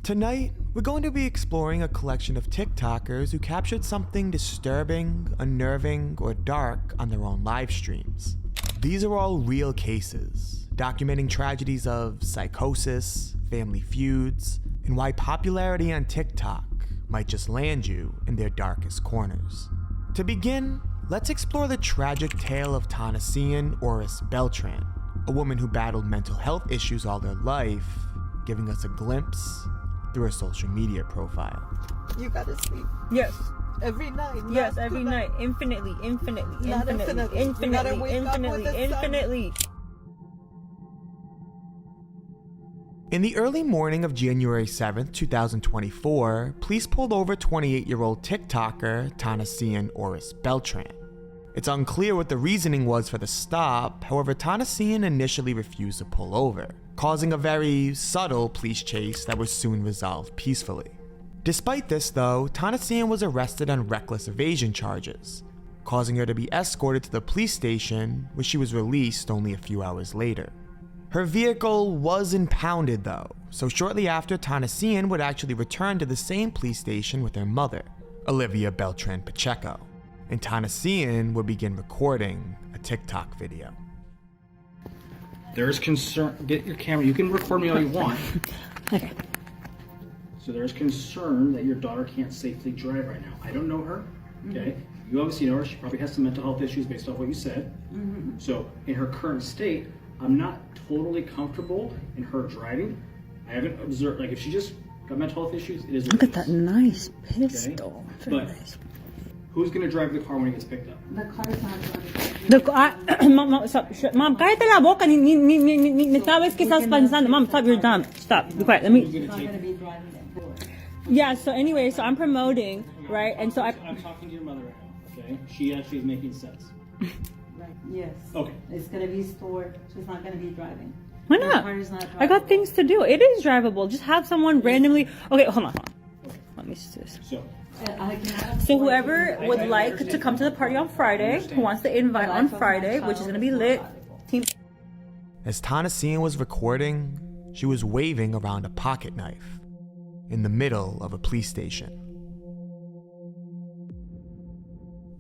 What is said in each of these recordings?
Tonight, we're going to be exploring a collection of TikTokers who captured something disturbing, unnerving, or dark on their own live streams. These are all real cases, documenting tragedies of psychosis, family feuds, and why popularity on TikTok might just land you in their darkest corners. To begin, let's explore the tragic tale of Tonantzyn Beltran, a woman who battled mental health issues all her life, giving us a glimpse through her social media profile. You gotta sleep. Yes. Every night. Yes, every night. Infinitely. Not infinitely. Infinitely. In the early morning of January 7th, 2024, police pulled over 28-year-old TikToker Tonantzyn Beltran. It's unclear what the reasoning was for the stop, however Tonantzyn initially refused to pull over, causing a very subtle police chase that was soon resolved peacefully. Despite this though, Tonantzyn was arrested on reckless evasion charges, causing her to be escorted to the police station, where she was released only a few hours later. Her vehicle was impounded though, so shortly after, Tonantzyn would actually return to the same police station with her mother, Olivia Beltran Pacheco, and Tonantzyn would begin recording a TikTok video. There's concern, get your camera, you can record me all you want. Okay. So there's concern that your daughter can't safely drive right now. I don't know her, okay? You obviously know her, she probably has some mental health issues based off what you said. So in her current state, I'm not totally comfortable in her driving. I haven't observed, like if she just got mental health issues, it is. Look at that nice pistol. Very But nice. who's gonna drive the car when he gets picked up? The car is not driving. Mom, stop. Mom, cállate la boca. Ni sabes que estás pensando. Mom, stop. You're dumb. Stop. Be quiet. Let me. Who's gonna Not take gonna be driving them. Yeah. So anyway, so I'm promoting, right? And so I'm talking to your mother right now, okay? She actually is making sense. Right. Yes. Okay. It's gonna be stored. She's not gonna be driving. Why The not? car is not I got drivable. things to do. It is drivable. Just have someone randomly. Okay, hold on. Let me see this. So, I can So whoever would like to come to the party on Friday, who wants to invite on Friday, which is going to be lit, team. As Tonantzyn was recording, she was waving around a pocket knife in the middle of a police station.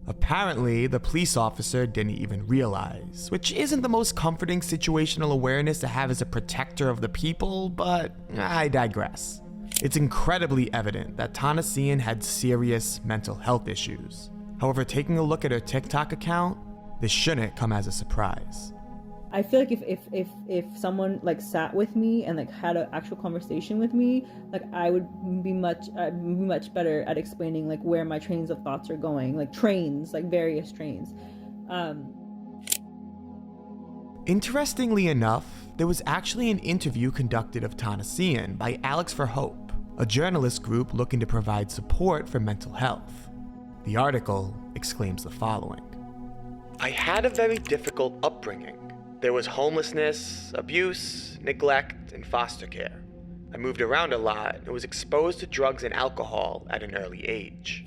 Apparently, the police officer didn't even realize, which isn't the most comforting situational awareness to have as a protector of the people, but I digress. It's incredibly evident that Tonantzyn had serious mental health issues. However, taking a look at her TikTok account, this shouldn't come as a surprise. I feel like if someone like sat with me and like had an actual conversation with me, like I would be much better at explaining like where my trains of thoughts are going, like trains, like various trains. Interestingly enough, there was actually an interview conducted of Tonantzyn by Alex for Hope, a journalist group looking to provide support for mental health. The article exclaims the following: I had a very difficult upbringing. There was homelessness, abuse, neglect, and foster care. I moved around a lot and was exposed to drugs and alcohol at an early age.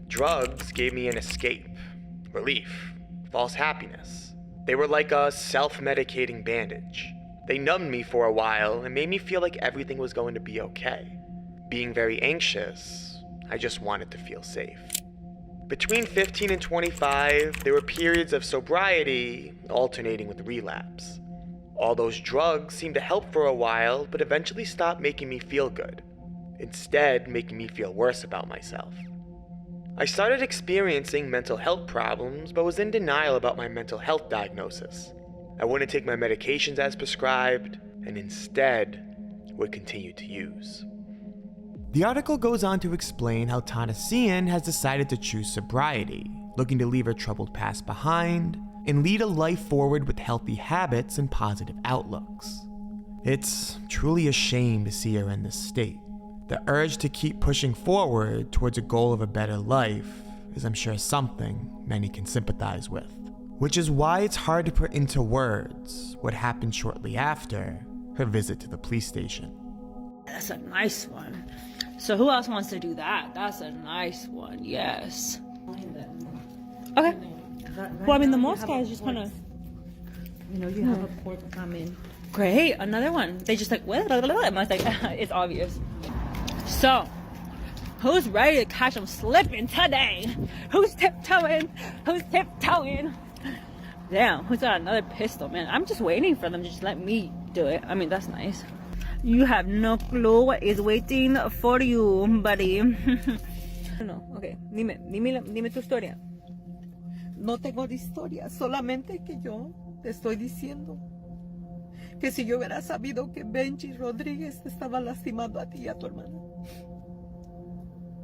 Drugs gave me an escape, relief, false happiness. They were like a self-medicating bandage. They numbed me for a while and made me feel like everything was going to be okay. Being very anxious, I just wanted to feel safe. Between 15 and 25, there were periods of sobriety alternating with relapse. All those drugs seemed to help for a while, but eventually stopped making me feel good, instead making me feel worse about myself. I started experiencing mental health problems, but was in denial about my mental health diagnosis. I wouldn't take my medications as prescribed, and instead would continue to use. The article goes on to explain how Tonantzyn has decided to choose sobriety, looking to leave her troubled past behind and lead a life forward with healthy habits and positive outlooks. It's truly a shame to see her in this state. The urge to keep pushing forward towards a goal of a better life is, I'm sure, something many can sympathize with, which is why it's hard to put into words what happened shortly after her visit to the police station. That's a nice one. So who else wants to do that? That's a nice one. Yes. Okay. Well, I mean, the most guys just kind of. You know, you have a port come in. Great, another one. They just like what? I'm like, it's obvious. So, who's ready to catch them slipping today? Who's tiptoeing? Who's tiptoeing? Damn, who's got another pistol, man? I'm just waiting for them to just let me do it. I mean, that's nice. You have no clue what is waiting for you, buddy. No, okay, dime tu historia. No tengo historia, solamente que yo te estoy diciendo que si yo hubiera sabido que Benji Rodríguez te estaba lastimando a ti y a tu hermana,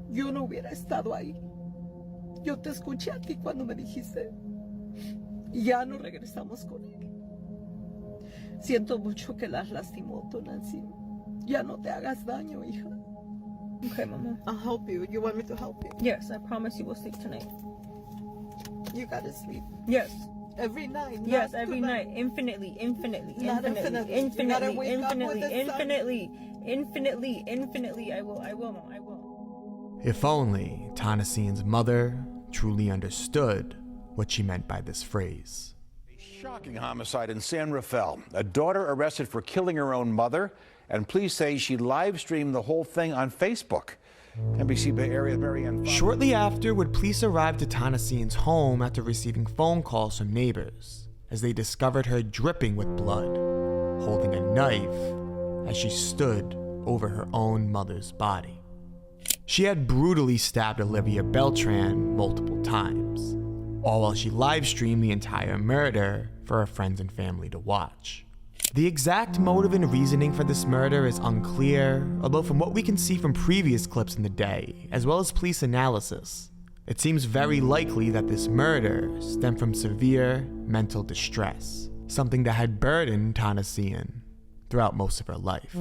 yo no hubiera estado ahí. Yo te escuché a ti cuando me dijiste y ya no regresamos con él. Siento mucho que las lastimó, Tonantzyn. Ya no te hagas daño, hija. Okay, mama. I'll help you. You want me to help you? Yes, I promise you will sleep tonight. You gotta sleep. Yes. Every night. Yes, every night. Infinitely. Not infinitely. You gotta wake up with the sun. Infinitely. I will. If only Tonantzyn's mother truly understood what she meant by this phrase. A shocking homicide in San Rafael. A daughter arrested for killing her own mother, and police say she live-streamed the whole thing on Facebook. NBC Bay Area Marianne. Shortly afterward, police arrived at Tonantzyn's home after receiving phone calls from neighbors, as they discovered her dripping with blood, holding a knife as she stood over her own mother's body. She had brutally stabbed Olivia Beltran multiple times, all while she live-streamed the entire murder for her friends and family to watch. The exact motive and reasoning for this murder is unclear, although from what we can see from previous clips in the day, as well as police analysis, it seems very likely that this murder stemmed from severe mental distress, something that had burdened Tonantzyn throughout most of her life.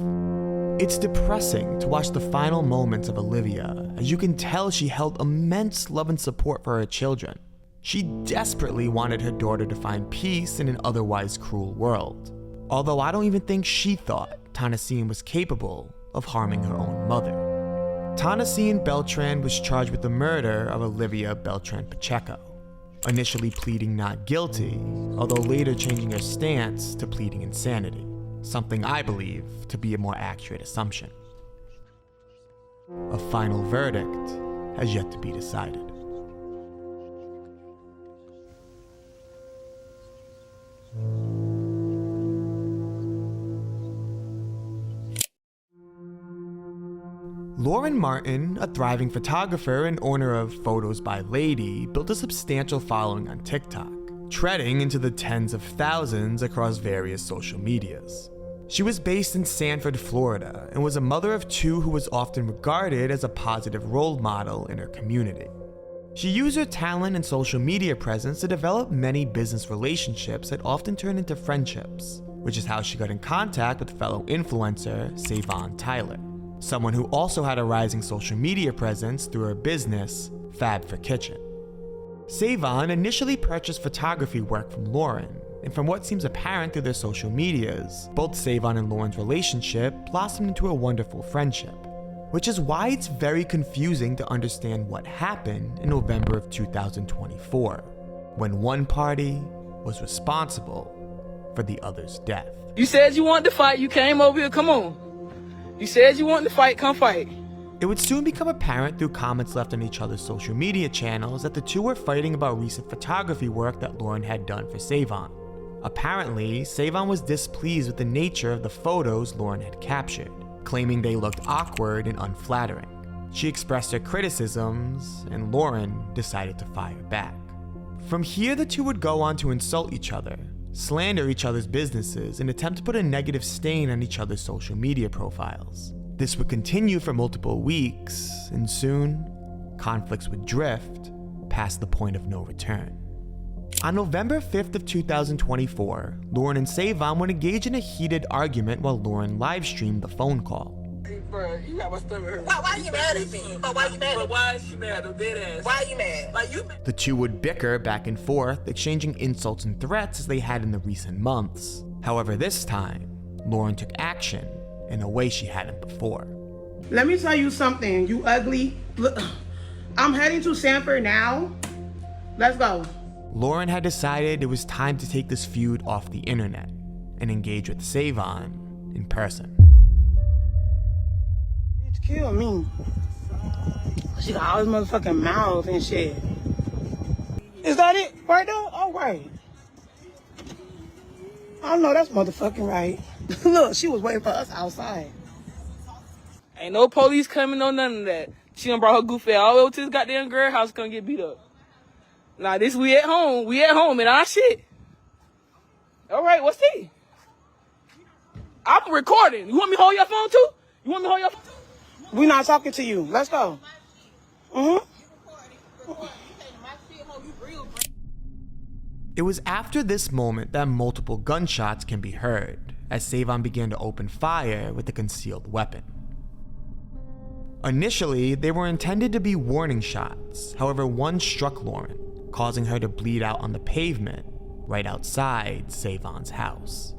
It's depressing to watch the final moments of Olivia, as you can tell she held immense love and support for her children. She desperately wanted her daughter to find peace in an otherwise cruel world. Although I don't even think she thought Tonantzyn was capable of harming her own mother. Tonantzyn Beltran was charged with the murder of Olivia Beltran Pacheco, initially pleading not guilty, although later changing her stance to pleading insanity, something I believe to be a more accurate assumption. A final verdict has yet to be decided. Lauren Martin, a thriving photographer and owner of Photos by Lady, built a substantial following on TikTok, treading into the tens of thousands across various social medias. She was based in Sanford, Florida, and was a mother of two who was often regarded as a positive role model in her community. She used her talent and social media presence to develop many business relationships that often turned into friendships, which is how she got in contact with fellow influencer Savon Tyler, someone who also had a rising social media presence through her business, Fab for Kitchen. Savon initially purchased photography work from Lauren, and from what seems apparent through their social medias, both Savon and Lauren's relationship blossomed into a wonderful friendship, which is why it's very confusing to understand what happened in November of 2024, when one party was responsible for the other's death. You said you wanted to fight, you came over here, come on. You said you wanted to fight, come fight. It would soon become apparent through comments left on each other's social media channels that the two were fighting about recent photography work that Lauren had done for Savon. Apparently, Savon was displeased with the nature of the photos Lauren had captured, claiming they looked awkward and unflattering. She expressed her criticisms, and Lauren decided to fire back. From here, the two would go on to insult each other, slander each other's businesses, and attempt to put a negative stain on each other's social media profiles. This would continue for multiple weeks, and soon, conflicts would drift past the point of no return. On November 5th of 2024, Lauren and Savon would engage in a heated argument while Lauren live-streamed the phone call. Bro, you got my stomach hurt. Why you mad at me? Why you mad? But why is she mad? I'm dead ass. Why you mad? Like you. The two would bicker back and forth, exchanging insults and threats as they had in the recent months. However, this time, Lauren took action in a way she hadn't before. Let me tell you something, you ugly. Look, I'm heading to Sanford now. Let's go. Lauren had decided it was time to take this feud off the internet and engage with Savon in person. Kill me. She got all this motherfucking mouth and shit. Is that it? Right there? All right. I know that's motherfucking right. Look, she was waiting for us outside. Ain't no police coming, no none of that. She done brought her goofy all the way to this goddamn girl house, gonna get beat up. Nah, this we at home. We at home and our shit. All right, what's tea? I'm recording. You want me to hold your phone too? You want me to hold your phone? We not talking to you. Let's go. It was after this moment that multiple gunshots can be heard, as Savon began to open fire with a concealed weapon. Initially, they were intended to be warning shots, however one struck Lauren, causing her to bleed out on the pavement right outside Savon's house.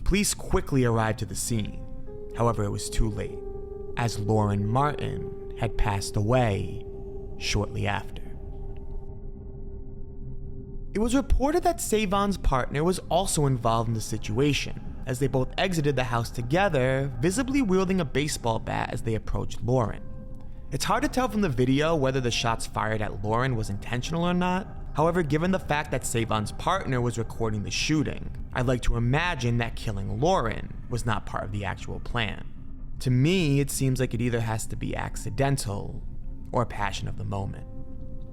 Police quickly arrived to the scene, however it was too late, as Lauren Martin had passed away shortly after. It was reported that Savon's partner was also involved in the situation, as they both exited the house together, visibly wielding a baseball bat as they approached Lauren. It's hard to tell from the video whether the shots fired at Lauren was intentional or not. However, given the fact that Savon's partner was recording the shooting, I'd like to imagine that killing Lauren was not part of the actual plan. To me, it seems like it either has to be accidental or passion of the moment.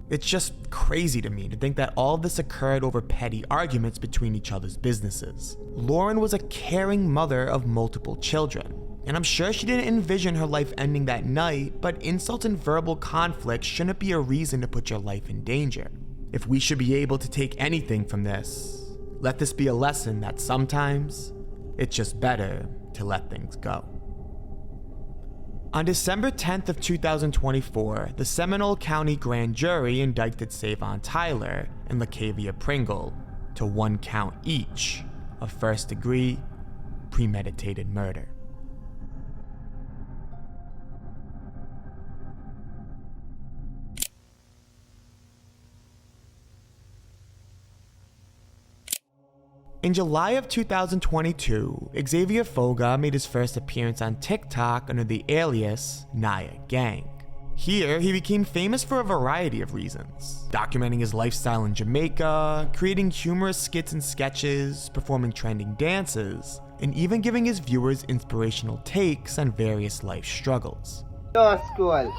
It's just crazy to me to think that all of this occurred over petty arguments between each other's businesses. Lauren was a caring mother of multiple children, and I'm sure she didn't envision her life ending that night, but insult and verbal conflict shouldn't be a reason to put your life in danger. If we should be able to take anything from this, let this be a lesson that sometimes it's just better to let things go. On December 10th of 2024, the Seminole County Grand Jury indicted Savon Tyler and LaCavia Pringle to 1 count each of first-degree premeditated murder. In July of 2022, Xavier Foga made his first appearance on TikTok under the alias Niah Gang. Here, he became famous for a variety of reasons, documenting his lifestyle in Jamaica, creating humorous skits and sketches, performing trending dances, and even giving his viewers inspirational takes on various life struggles. Don't scroll.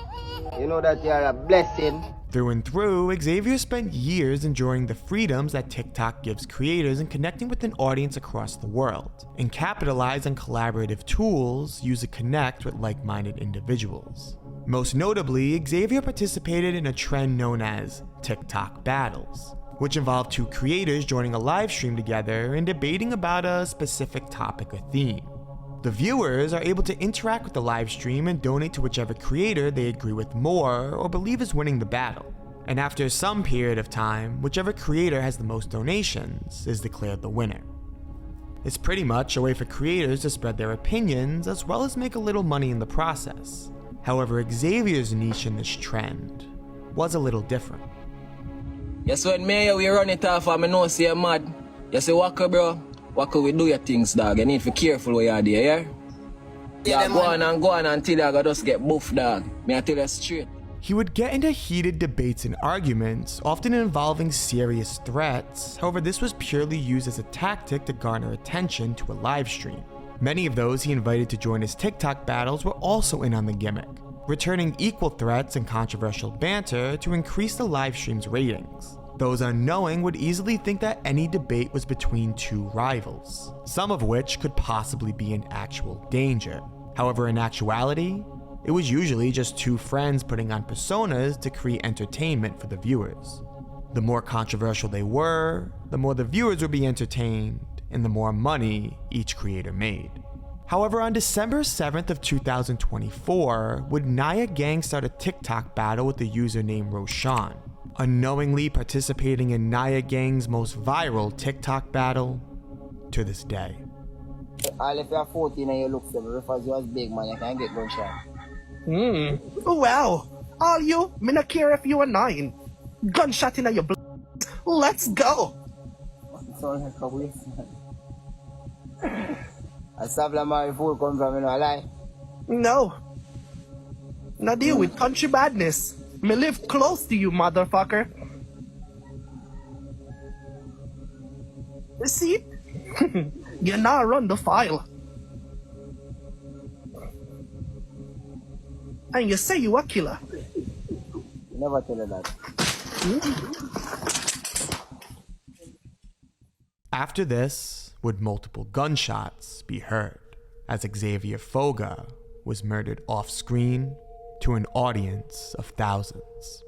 You know that you are a blessing. Through and through, Xavier spent years enjoying the freedoms that TikTok gives creators and connecting with an audience across the world, and capitalized on collaborative tools used to connect with like-minded individuals. Most notably, Xavier participated in a trend known as TikTok battles, which involved 2 creators joining a live stream together and debating about a specific topic or theme. The viewers are able to interact with the live stream and donate to whichever creator they agree with more or believe is winning the battle. And after some period of time, whichever creator has the most donations is declared the winner. It's pretty much a way for creators to spread their opinions as well as make a little money in the process. However, Xavier's niche in this trend was a little different. Yes, when me we run it off and I know say you're mad. You say, Waka bro, Waka we do your things, dog. You need to be careful where you're there, yeah? Go on until you just get buff, dog. Me I tell you straight. He would get into heated debates and arguments, often involving serious threats. However, this was purely used as a tactic to garner attention to a live stream. Many of those he invited to join his TikTok battles were also in on the gimmick, returning equal threats and controversial banter to increase the live stream's ratings. Those unknowing would easily think that any debate was between 2 rivals, some of which could possibly be in actual danger. However, in actuality, it was usually just 2 friends putting on personas to create entertainment for the viewers. The more controversial they were, the more the viewers would be entertained, and the more money each creator made. However, on December 7th of 2024, would Niah Gang start a TikTok battle with the username Roshan, unknowingly participating in Niah Gang's most viral TikTok battle to this day. All if you're 14 and you look for me, refers you as big man, you can get gunshot. Well, all you, me not care if you are 9. Gunshot in your blood. Let's go. Sounds like a waste, man. I stop the my food come from, you know, a lie. No. Not deal with country badness. Me live close to you, motherfucker. You see? You now run the file. And you say you a killer. Never tell her that. After this, would multiple gunshots be heard as Xavier Foga was murdered off-screen to an audience of thousands.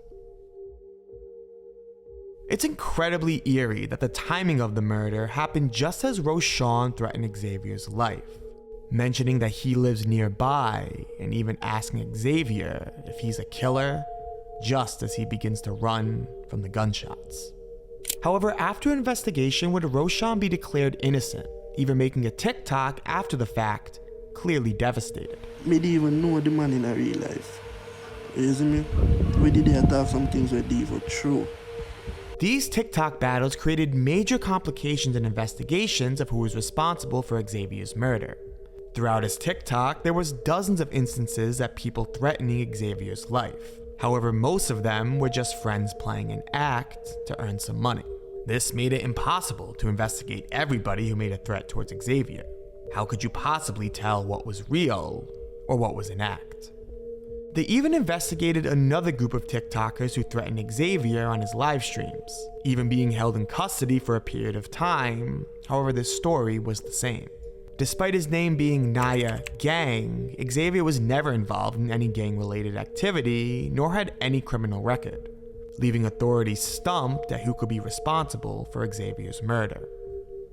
It's incredibly eerie that the timing of the murder happened just as Roshan threatened Xavier's life, mentioning that he lives nearby and even asking Xavier if he's a killer just as he begins to run from the gunshots. However, after investigation, would Roshan be declared innocent, even making a TikTok after the fact, clearly devastated. Me didn't even know the man in a real life. You see me? We did have some things were even true. These TikTok battles created major complications and investigations of who was responsible for Xavier's murder. Throughout his TikTok, there was dozens of instances of people threatening Xavier's life. However, most of them were just friends playing an act to earn some money. This made it impossible to investigate everybody who made a threat towards Xavier. How could you possibly tell what was real or what was an act? They even investigated another group of TikTokers who threatened Xavier on his live streams, even being held in custody for a period of time. However, this story was the same. Despite his name being Niah Gang, Xavier was never involved in any gang-related activity, nor had any criminal record, leaving authorities stumped at who could be responsible for Xavier's murder.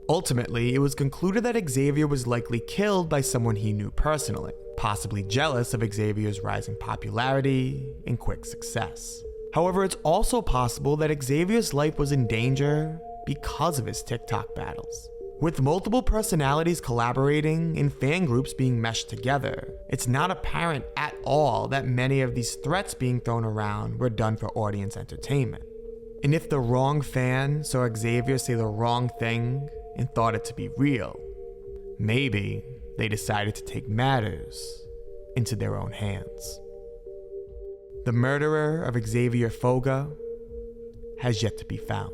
Ultimately, it was concluded that Xavier was likely killed by someone he knew personally, possibly jealous of Xavier's rising popularity and quick success. However, it's also possible that Xavier's life was in danger because of his TikTok battles. With multiple personalities collaborating and fan groups being meshed together, it's not apparent at all that many of these threats being thrown around were done for audience entertainment. And if the wrong fan saw Xavier say the wrong thing and thought it to be real, maybe they decided to take matters into their own hands. The murderer of Xavier Foga has yet to be found.